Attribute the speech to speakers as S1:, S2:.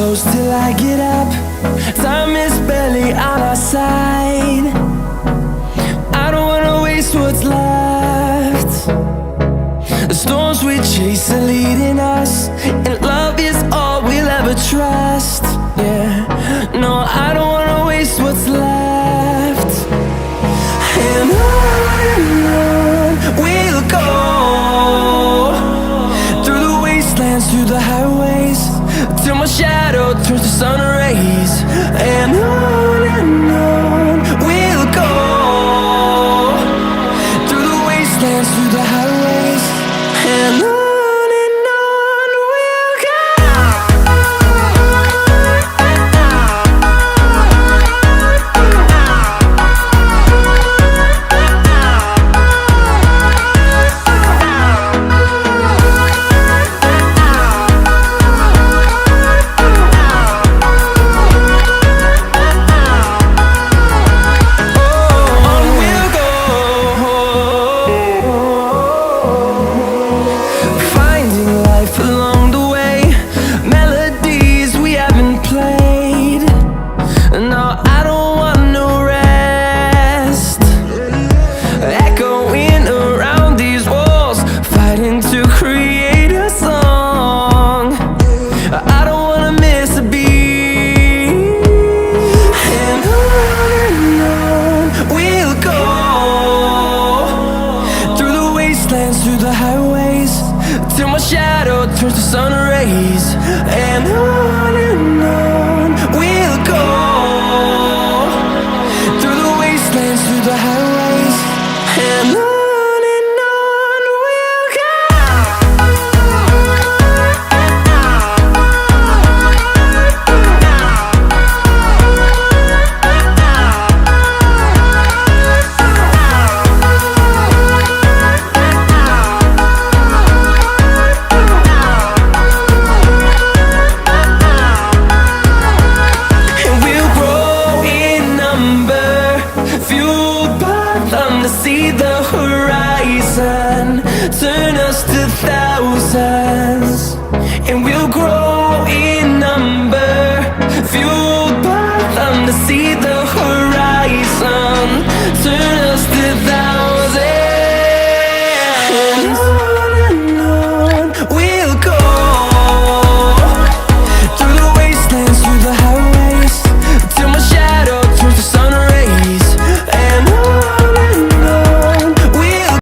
S1: close till I get up. Time is barely on our side. I don't wanna waste what's left. The storms we chase are leading us, and love is all we'll ever trust. Yeah, no, I don't wanna waste what's left. And on we'll go, through the wastelands, through the highways, till my shadow turns to sun rays. And on we'll go, through the wastelands, through the highways, and on we'll go. Along the way, melodies we haven't played. No, I don't want no rest. Echoing around these walls, fighting to create a song. I don't wanna miss a beat. And on we'll go, through the wastelands, through the highways, till my shadow turns to sun rays. And on we'll go, through the wastelands, through the highways, and on we'll go. See the horizon turn us to thousands, and we'll grow in number, fueled by them to see the horizon.